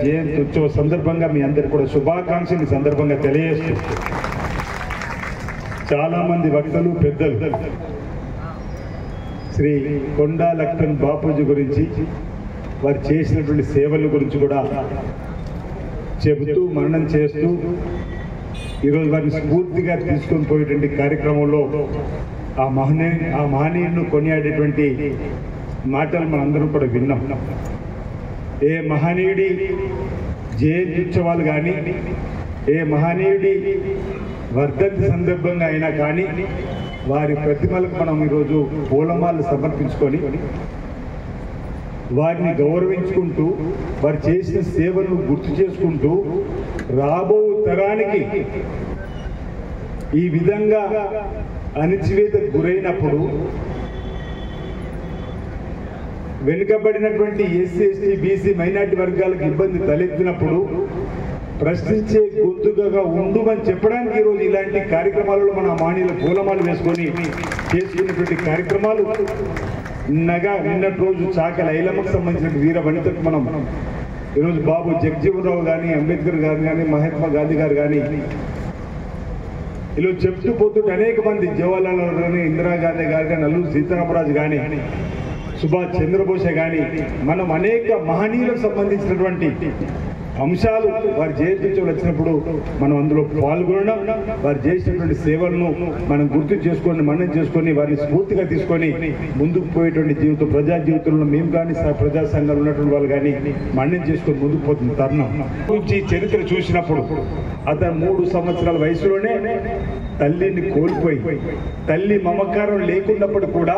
జయంతి ఉత్సవ సందర్భంగా మీ అందరు కూడా శుభాకాంక్షలు సందర్భంగా తెలియజేస్తూ చాలా మంది వక్తలు పెద్దలు శ్రీ కొండా లక్ష్మణ్ బాపూజీ గురించి వారు చేసినటువంటి సేవల గురించి కూడా చెబుతూ మననం చేస్తూ ఈరోజు వారిని స్ఫూర్తిగా తీసుకొని పోయేటువంటి కార్యక్రమంలో ఆ మహనీయులను కొనియాడేటువంటి మాటలు మనందరం కూడా విన్నాం. ఏ మహనీయుడి జయంతి ఉత్సవాలు కానీ ఏ మహనీయుడి వర్ధంతి సందర్భంగా అయినా కానీ వారి ప్రతిమలకు మనం ఈరోజు పూలమాలలు సమర్పించుకొని వారిని గౌరవించుకుంటూ వారు చేసిన సేవలను గుర్తు చేసుకుంటూ రాబో తరానికి ఈ విధంగా అణచివేతకు గురైనప్పుడు వెనుకబడినటువంటి ఎస్సీ ఎస్టీ బీసీ మైనార్టీ వర్గాలకు ఇబ్బంది తలెత్తినప్పుడు ప్రశ్నించే గొంతుగా ఉండుమని చెప్పడానికి ఈరోజు ఇలాంటి కార్యక్రమాలలో మన మానీయుల పూలమాలు వేసుకొని చేసుకున్నటువంటి కార్యక్రమాలు నిన్నటి రోజు చాకలి ఐలమ్మకు సంబంధించిన వీర వనితకు మనం ఈరోజు బాబు జగజీవనరావు కానీ అంబేద్కర్ గారు కానీ మహాత్మా గాంధీ గారు కానీ ఇలా చెప్తూ పోతుంటే అనేక మంది జవహర్లాల్ నెహ్రూ కానీ ఇందిరాగాంధీ గారు కానీ అల్లూరి సీతారామరాజు కానీ సుభాష్ చంద్రబోస్ కానీ మనం అనేక మహనీయులకు సంబంధించినటువంటి అంశాలు వారి జయంతి వచ్చినప్పుడు మనం అందులో పాల్గొనడం వారు చేసినటువంటి సేవలను మనం గుర్తు చేసుకొని మననం చేసుకొని వారిని స్ఫూర్తిగా తీసుకొని ముందుకు పోయేటువంటి జీవితం ప్రజా జీవితంలో మేము కానీ ప్రజా సంఘాలు ఉన్నటువంటి వాళ్ళు కానీ మననం చేసుకొని ముందుకు పోతున్న తరుణం గురించి చరిత్ర చూసినప్పుడు అతను 3 సంవత్సరాల వయసులోనే తల్లిని కోల్పోయి తల్లి మమకారం లేకున్నప్పుడు కూడా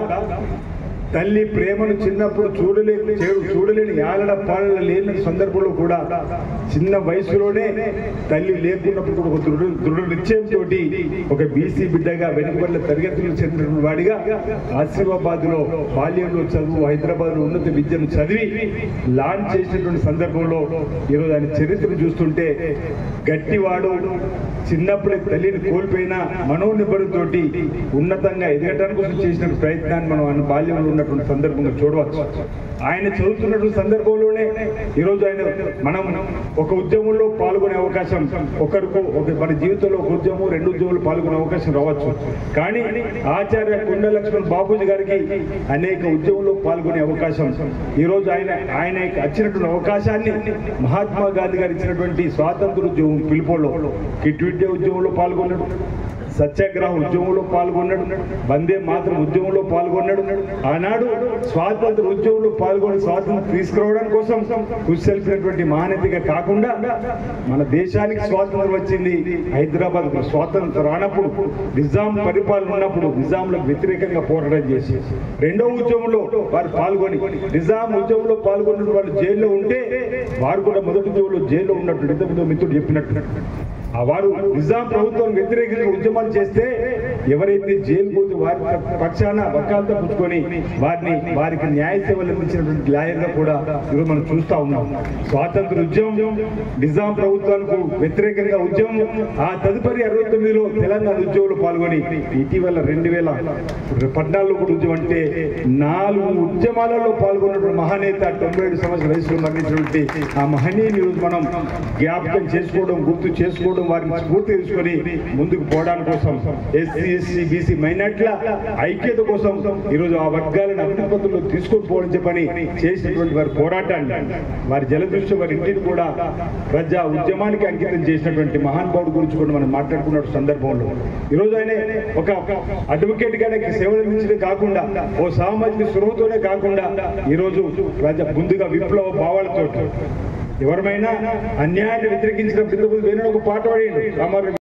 తల్లి ప్రేమను చిన్నప్పుడు చూడలేని యాలడ పాలన లేని సందర్భంలో కూడా చిన్న వయసులోనే తల్లి లేకున్నప్పుడు కూడా ఒక దృఢ నిశ్చయంతో ఒక బీసీ బిడ్డగా వెనుకబడిన తరగతులు చెందిన వాడిగా ఆసిఫాబాద్ లో బాల్యంలో చదువు హైదరాబాద్ లో ఉన్నత విద్యను చదివి లాంచ్ చేసినటువంటి సందర్భంలో ఈరోజు ఆయన చరిత్రను చూస్తుంటే గట్టివాడు చిన్నప్పుడే తల్లిని కోల్పోయిన మనోనిబ్బరంతో ఉన్నతంగా ఎదగటానికి కోసం చేసిన ప్రయత్నాన్ని మనం బాల్యంలో ఉన్నటువంటి సందర్భంగా చూడవచ్చు. ఆయన చదువుతున్నటువంటి సందర్భంలోనే ఈరోజు ఆయన మనం ఒక ఉద్యమంలో పాల్గొనే అవకాశం మన జీవితంలో ఒక ఉద్యమం 2 ఉద్యమాలు పాల్గొనే అవకాశం రావచ్చు. కానీ ఆచార్య కొండా లక్ష్మణ్ బాపూజీ గారికి అనేక ఉద్యమంలో పాల్గొనే అవకాశం ఈరోజు ఆయన వచ్చినటువంటి అవకాశాన్ని మహాత్మా గాంధీ గారు ఇచ్చినటువంటి స్వాతంత్ర ఉద్యమం పిలుపులో కిట్ ఇండియా ఉద్యమంలో పాల్గొన్నాడు, సత్యాగ్రహ ఉద్యమంలో పాల్గొన్నాడు, వందే మాతరం ఉద్యమంలో పాల్గొన్నాడు. ఆనాడు స్వాతంత్ర ఉద్యమంలో పాల్గొని స్వాతంత్రం తీసుకురావడం కోసం కృషి తెలిపినటువంటి మహానతిగా కాకుండా మన దేశానికి స్వాతంత్రం వచ్చింది హైదరాబాద్ స్వాతంత్రం రానప్పుడు నిజాం పరిపాలన ఉన్నప్పుడు నిజాంలకు వ్యతిరేకంగా పోరాటం చేసి 2వ ఉద్యమంలో వారు పాల్గొని నిజాం ఉద్యమంలో పాల్గొన్న వాళ్ళు జైల్లో ఉంటే వారు కూడా మొదటి ఉద్యమంలో జైల్లో ఉన్నట్టు ఇంతకుముందు మిత్రుడు చెప్పినట్టు వారు నిజాం ప్రభుత్వం వ్యతిరేకంగా ఉద్యమాలు చేస్తే ఎవరైతే జైలు పోతే వారి పక్షాన వకాలతో పుచ్చుకొని వారికి న్యాయ సేవలు అందించినటువంటి లాయర్గా కూడా ఈరోజు మనం చూస్తా ఉన్నాం. స్వాతంత్ర ఉద్యమం నిజాం ప్రభుత్వానికి వ్యతిరేకంగా ఉద్యమం ఆ తదుపరి 69లో తెలంగాణ ఉద్యమంలో పాల్గొని ఇటీవల 2014లో కూడా ఉద్యమం అంటే 4 ఉద్యమాలలో పాల్గొన్నటువంటి మహానేత 97 సంవత్సరాల వయసులో మరణించినటువంటి ఆ మహనీయుని ఈరోజు మనం జ్ఞాపకం చేసుకోవడం గుర్తు చేసుకోవడం వారిని స్ఫూర్తి తీసుకొని ముందుకు పోవడానికి కోసం ఎస్సీ ఎస్టీ బీసీ మైనార్టీల ఐక్యత కోసం ఈరోజు ఆ వర్గాలను అభివృద్ధి పద్ధతిలో తీసుకొని పోవడం చెప్పని చేసినటువంటి వారి పోరాటాన్ని వారి జలదృష్టి వారి ఇంటిని కూడా ప్రజా ఉద్యమానికి అంకితం చేసినటువంటి మహానుభావుడు గురించి కూడా మనం మాట్లాడుకున్న సందర్భంలో ఈరోజు ఆయన ఒక అడ్వకేట్ గానే సేవలు అందించడం కాకుండా ఓ సామాజిక స్పృహతోనే కాకుండా ఈరోజు ముందుగా విప్లవ భావాలతో ఎవరమైనా అన్యాయాన్ని వ్యతిరేకించినప్పుడు వేరే ఒక పాట పాడిండు